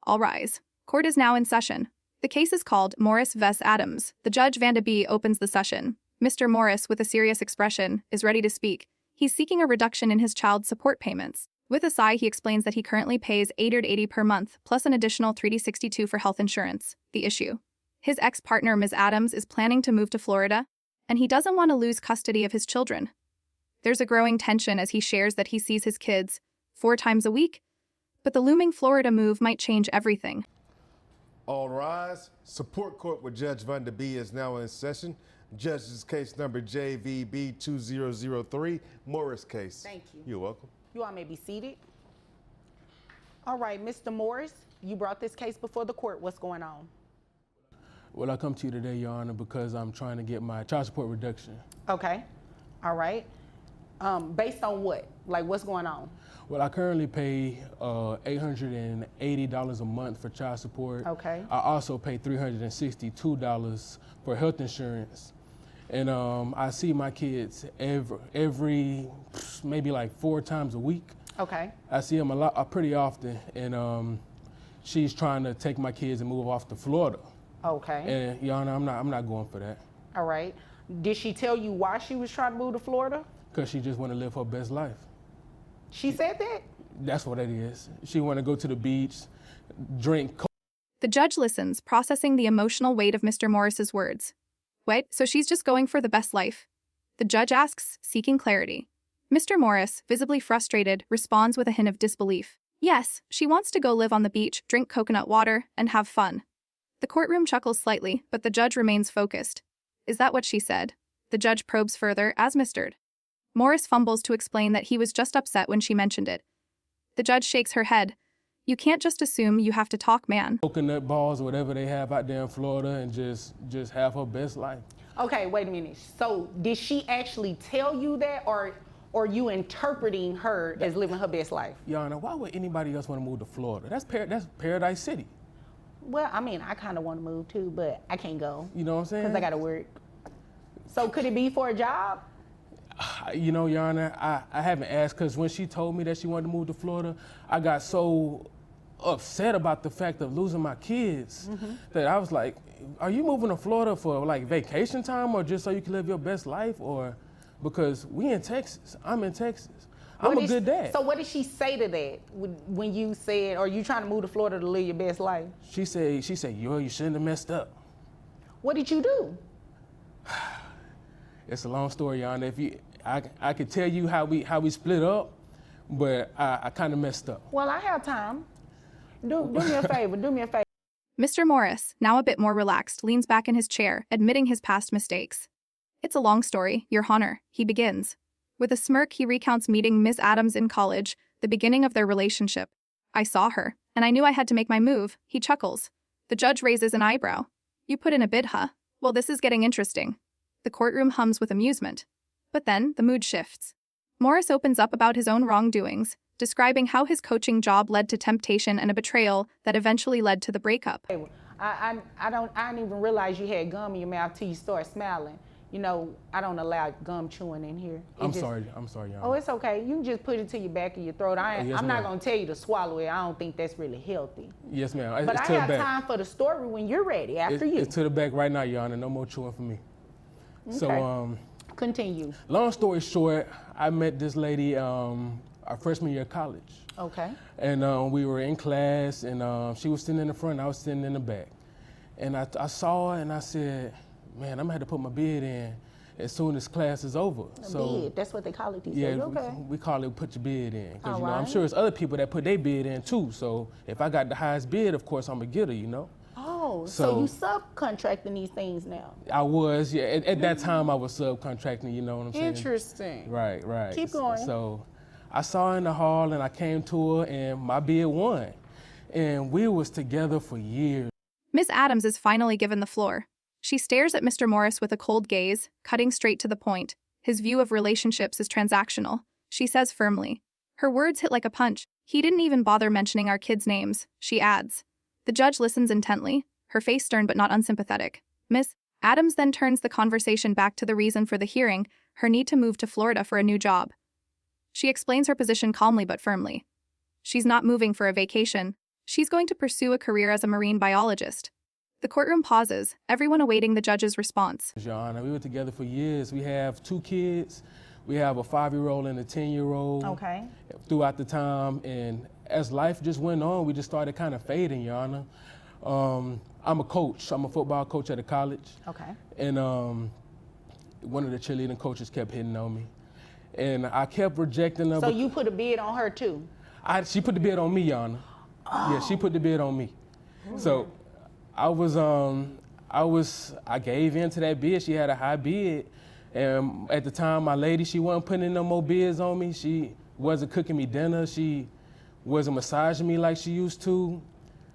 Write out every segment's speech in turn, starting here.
All rise. Court is now in session. The case is called Morris vs. Adams. The judge Vanda B. opens the session. Mr. Morris, with a serious expression, is ready to speak. He's seeking a reduction in his child support payments. With a sigh, he explains that he currently pays $880 per month, plus an additional $362 for health insurance. The issue: his ex-partner, Ms. Adams, is planning to move to Florida, and he doesn't want to lose custody of his children. There's a growing tension as he shares that he sees his kids 4 times a week, but the looming Florida move might change everything. All rise. Support court with Judge Vanda B. is now in session. Judge's case number JVB 2003, Morris case. Thank you. You're welcome. You all may be seated. All right, Mr. Morris, you brought this case before the court. What's going on? Well, I come to you today, Your Honor, because I'm trying to get my child support reduction. Okay. All right. Based on what? Like, what's going on? Well, I currently pay $880 a month for child support. Okay. I also pay $362 for health insurance. And I see my kids every maybe like 4 times a week. Okay. I see them pretty often, and she's trying to take my kids and move off to Florida. Okay. And Your Honor, I'm not going for that. All right. Did she tell you why she was trying to move to Florida? Because she just want to live her best life. She said that? That's what it is. She want to go to the beach, drink. The judge listens, processing the emotional weight of Mr. Morris's words. Wait, so she's just going for the best life? The judge asks, seeking clarity. Mr. Morris, visibly frustrated, responds with a hint of disbelief. Yes, she wants to go live on the beach, drink coconut water, and have fun. The courtroom chuckles slightly, but the judge remains focused. Is that what she said? The judge probes further, as Mr. Morris fumbles to explain that he was just upset when she mentioned it. The judge shakes her head. You can't just assume, you have to talk, man. Coconut balls, whatever they have out there in Florida, and just have her best life. Okay, wait a minute. So did she actually tell you that, or are you interpreting her as living her best life? Your Honor, why would anybody else want to move to Florida? That's Paradise City. Well, I mean, I kind of want to move too, but I can't go. You know what I'm saying? Because I got to work. So could it be for a job? You know, Your Honor, I haven't asked, because when she told me that she wanted to move to Florida, I got so upset about the fact of losing my kids that I was like, are you moving to Florida for like vacation time, or just so you can live your best life, or because we in Texas, I'm in Texas. I'm a good dad. So what did she say to that when you said, are you trying to move to Florida to live your best life? She said, yo, you shouldn't have messed up. What did you do? It's a long story, Your Honor. I could tell you how we split up, but I kind of messed up. Well, I have time. Do me a favor. Do me a favor. Mr. Morris, now a bit more relaxed, leans back in his chair, admitting his past mistakes. It's a long story, Your Honor, he begins. With a smirk, he recounts meeting Miss Adams in college, the beginning of their relationship. I saw her, and I knew I had to make my move, he chuckles. The judge raises an eyebrow. You put in a bid, huh? Well, this is getting interesting. The courtroom hums with amusement. But then, the mood shifts. Morris opens up about his own wrongdoings, describing how his coaching job led to temptation and a betrayal that eventually led to the breakup. I didn't even realize you had gum in your mouth till you start smiling. You know, I don't allow gum chewing in here. I'm sorry, Your Honor. Oh, it's okay. You can just put it to your back of your throat. Yes, I'm not going to tell you to swallow it. I don't think that's really healthy. Yes, ma'am. But I have time for the story when you're ready, after you. It's to the back right now, Your Honor. No more chewing for me. Okay. So, continue. Long story short, I met this lady our freshman year of college. Okay. And we were in class, and she was sitting in the front, I was sitting in the back. And I saw her, and I said, man, I'm gonna have to put my bid in as soon as class is over. Bid, that's what they call it these days. Yeah, okay. We call it put your bid in. Because right. I'm sure there's other people that put their bid in too. So if I got the highest bid, of course I'm a getter, you know. Oh, so you subcontracting these things now? I was, yeah. At that time I was subcontracting, you know what I'm saying? Interesting. Right. Keep going. So I saw her in the hall, and I came to her, and my bid won. And we was together for years. Miss Adams is finally given the floor. She stares at Mr. Morris with a cold gaze, cutting straight to the point. His view of relationships is transactional, she says firmly. Her words hit like a punch. He didn't even bother mentioning our kids' names, she adds. The judge listens intently, her face stern but not unsympathetic. Miss Adams then turns the conversation back to the reason for the hearing, her need to move to Florida for a new job. She explains her position calmly but firmly. She's not moving for a vacation. She's going to pursue a career as a marine biologist. The courtroom pauses, everyone awaiting the judge's response. Your Honor, we were together for years. We have 2 kids. We have a 5-year-old and a 10-year-old. Okay. Throughout the time, and as life just went on, we just started kind of fading, Your Honor. I'm a coach. I'm a football coach at a college. Okay. And one of the cheerleading coaches kept hitting on me. And I kept rejecting her. So you put a bid on her too? She put the bid on me, Your Honor. Oh. Yeah, she put the bid on me. So I gave in to that bid. She had a high bid. And at the time, my lady, she wasn't putting in no more bids on me. She wasn't cooking me dinner. She wasn't massaging me like she used to.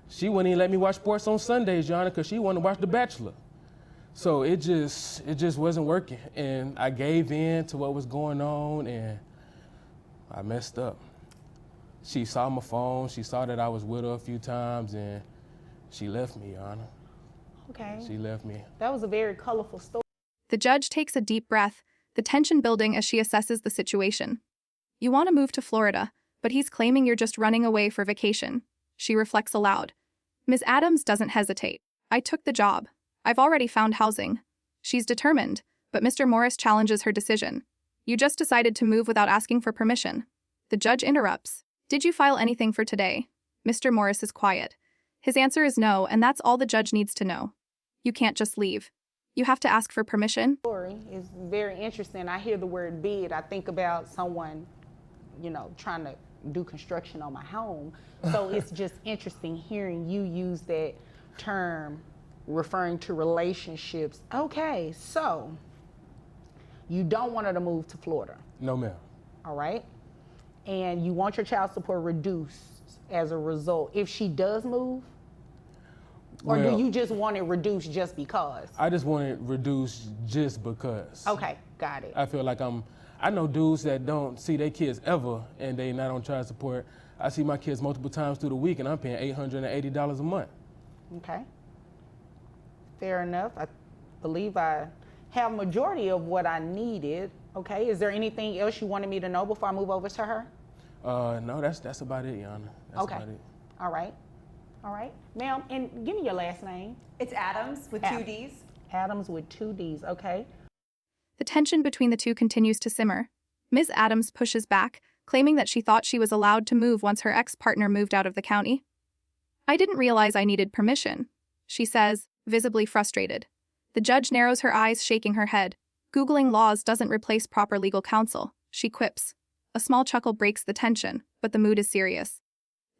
She wouldn't even let me watch sports on Sundays, Your Honor, because she wanted to watch The Bachelor. So it just wasn't working. And I gave in to what was going on, and I messed up. She saw my phone. She saw that I was with her a few times, and she left me, Your Honor. Okay. She left me. That was a very colorful story. The judge takes a deep breath, the tension building as she assesses the situation. You want to move to Florida, but he's claiming you're just running away for vacation. She reflects aloud. Ms. Adams doesn't hesitate. I took the job. I've already found housing. She's determined, but Mr. Morris challenges her decision. You just decided to move without asking for permission. The judge interrupts. Did you file anything for today? Mr. Morris is quiet. His answer is no, and that's all the judge needs to know. You can't just leave. You have to ask for permission. Story is very interesting. I hear the word bid. I think about someone, trying to do construction on my home. So it's just interesting hearing you use that term referring to relationships. Okay, so you don't want her to move to Florida. No, ma'am. All right. And you want your child support reduced as a result if she does move? Or do you just want it reduced just because? I just want it reduced just because. Okay, got it. I feel like I know dudes that don't see their kids ever and they not on child support. I see my kids multiple times through the week and I'm paying $880 a month. Okay. Fair enough. I believe I have majority of what I needed. Okay, is there anything else you wanted me to know before I move over to her? No, that's about it, Your Honor. That's okay. About it. All right. All right. Ma'am, and give me your last name. It's Adams with 2 Ds. Adams with 2 Ds, okay. The tension between the two continues to simmer. Ms. Adams pushes back, claiming that she thought she was allowed to move once her ex-partner moved out of the county. I didn't realize I needed permission, she says, visibly frustrated. The judge narrows her eyes, shaking her head. Googling laws doesn't replace proper legal counsel, she quips. A small chuckle breaks the tension, but the mood is serious.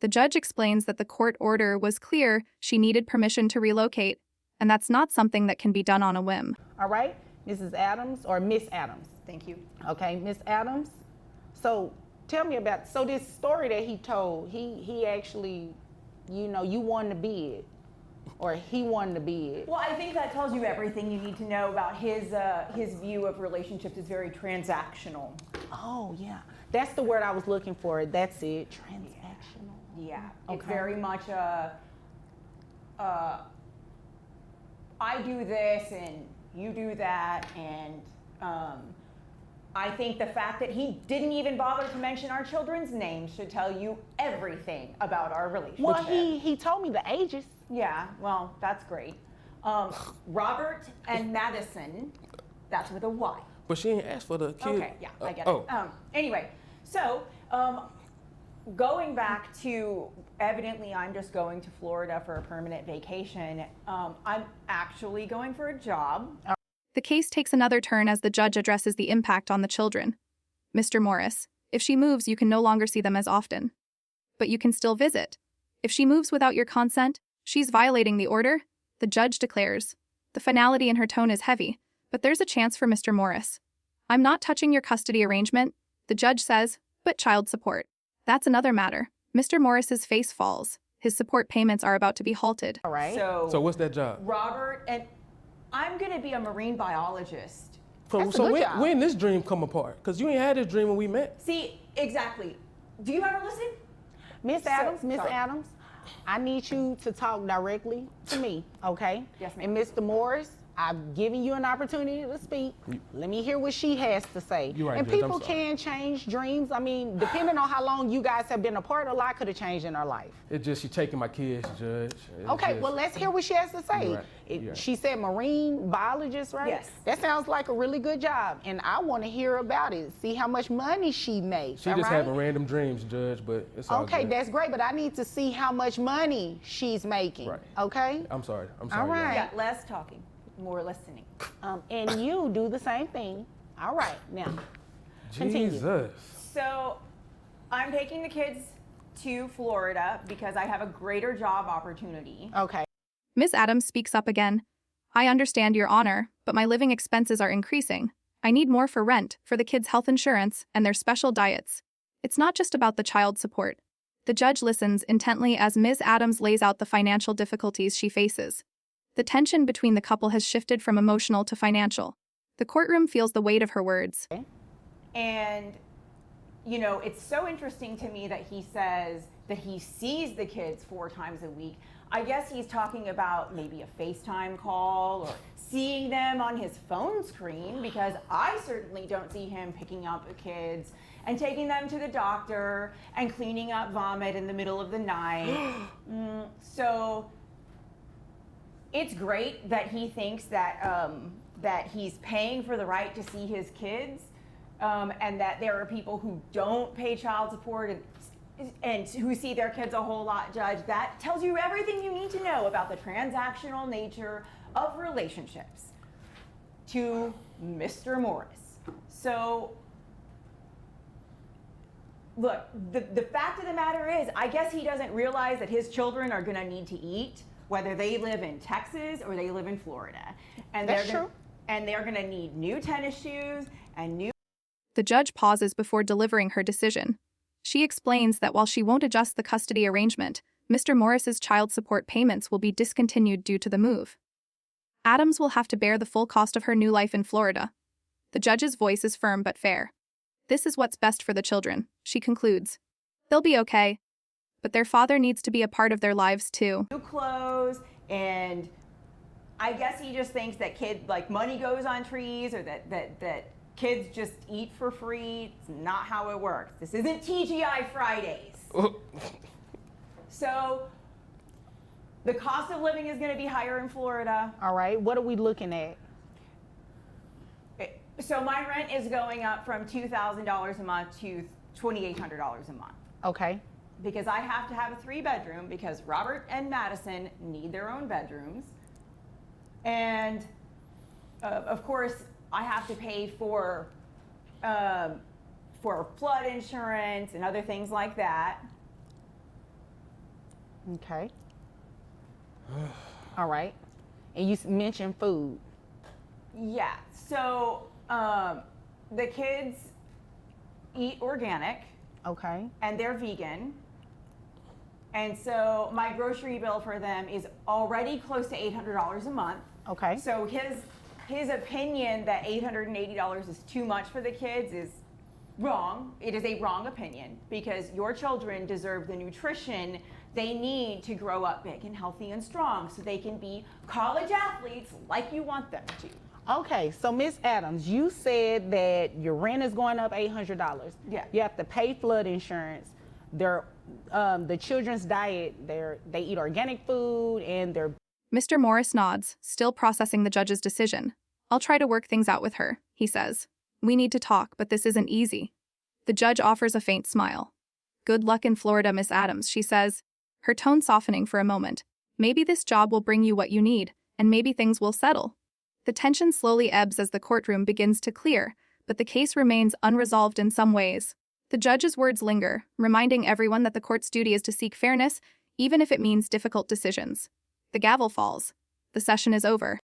The judge explains that the court order was clear she needed permission to relocate, and that's not something that can be done on a whim. All right, Mrs. Adams, or Miss Adams. Thank you. Okay, Miss Adams. So tell me about, so this story that he told, he actually, you won the bid, or he won the bid. Well, I think that tells you everything you need to know about his view of relationships is very transactional. Oh, yeah. That's the word I was looking for. That's it, transactional. Yeah, okay. It's very much I do this and you do that, and I think the fact that he didn't even bother to mention our children's names should tell you everything about our relationship. Well, he told me the ages. Yeah, well, that's great. Robert and Madison, that's with a Y. But she ain't asked for the kid. Okay, yeah, I get it. Anyway, so going back to, evidently I'm just going to Florida for a permanent vacation. I'm actually going for a job. The case takes another turn as the judge addresses the impact on the children. Mr. Morris, if she moves, you can no longer see them as often. But you can still visit. If she moves without your consent, she's violating the order, the judge declares. The finality in her tone is heavy, but there's a chance for Mr. Morris. I'm not touching your custody arrangement, the judge says, but child support. That's another matter. Mr. Morris's face falls. His support payments are about to be halted. All right. So what's that job? Robert, and I'm going to be a marine biologist. So when this dream come apart? Because you ain't had this dream when we met. See, exactly. Do you ever listen? Miss Adams, I need you to talk directly to me, okay? Yes, ma'am. And Mr. Morris, I've given you an opportunity to speak. Let me hear what she has to say. You're right, and Judge, I'm people sorry. can change dreams. I mean, depending on how long you guys have been apart, a lot could have changed in her life. It's just she taking my kids, Judge. It's Okay, just- well, let's hear what she has to say. You're right. You're right. She said marine biologist, right? Yes. That sounds like a really good job, and I want to hear about it. See how much money she makes. She all just right? having random dreams, Judge, but it's all Okay, good. that's great, but I need to see how much money she's making. Right. Okay? I'm sorry. All Your Honor. right. Yeah, less talking, more listening. And you do the same thing. All right, now. Continue. Jesus. So I'm taking the kids to Florida because I have a greater job opportunity. Okay. Ms. Adams speaks up again. I understand, Your Honor, but my living expenses are increasing. I need more for rent, for the kids' health insurance, and their special diets. It's not just about the child support. The judge listens intently as Ms. Adams lays out the financial difficulties she faces. The tension between the couple has shifted from emotional to financial. The courtroom feels the weight of her words. And, you know, it's so interesting to me that he says that he sees the kids 4 times a week. I guess he's talking about maybe a FaceTime call or seeing them on his phone screen, because I certainly don't see him picking up the kids and taking them to the doctor and cleaning up vomit in the middle of the night. So it's great that he thinks that that he's paying for the right to see his kids, and that there are people who don't pay child support and who see their kids a whole lot, Judge. That tells you everything you need to know about the transactional nature of relationships to Mr. Morris. So, look, the fact of the matter is, I guess he doesn't realize that his children are gonna need to eat, whether they live in Texas or they live in Florida. And That's they're true. And they're gonna need new tennis shoes and new. The judge pauses before delivering her decision. She explains that while she won't adjust the custody arrangement, Mr. Morris's child support payments will be discontinued due to the move. Adams will have to bear the full cost of her new life in Florida. The judge's voice is firm but fair. This is what's best for the children, she concludes. They'll be okay, but their father needs to be a part of their lives too. New clothes, and I guess he just thinks that money goes on trees, or that kids just eat for free. It's not how it works. This isn't TGI Fridays. So the cost of living is going to be higher in Florida. All right. What are we looking at? So my rent is going up from $2,000 a month to $2,800 a month. Okay. Because I have to have a 3-bedroom, because Robert and Madison need their own bedrooms. And of course, I have to pay for flood insurance and other things like that. Okay. All right. And you mentioned food. Yeah, so the kids eat organic Okay. and they're vegan. And so my grocery bill for them is already close to $800 a month. Okay. So his opinion that $880 is too much for the kids is wrong. It is a wrong opinion, because your children deserve the nutrition they need to grow up big and healthy and strong, so they can be college athletes like you want them to. Okay, so Miss Adams, you said that your rent is going up $800. Yeah. You have to pay flood insurance. The children's diet, they eat organic food, and they're. Mr. Morris nods, still processing the judge's decision. I'll try to work things out with her, he says. We need to talk, but this isn't easy. The judge offers a faint smile. Good luck in Florida, Miss Adams, she says, her tone softening for a moment. Maybe this job will bring you what you need, and maybe things will settle. The tension slowly ebbs as the courtroom begins to clear, but the case remains unresolved in some ways. The judge's words linger, reminding everyone that the court's duty is to seek fairness, even if it means difficult decisions. The gavel falls. The session is over.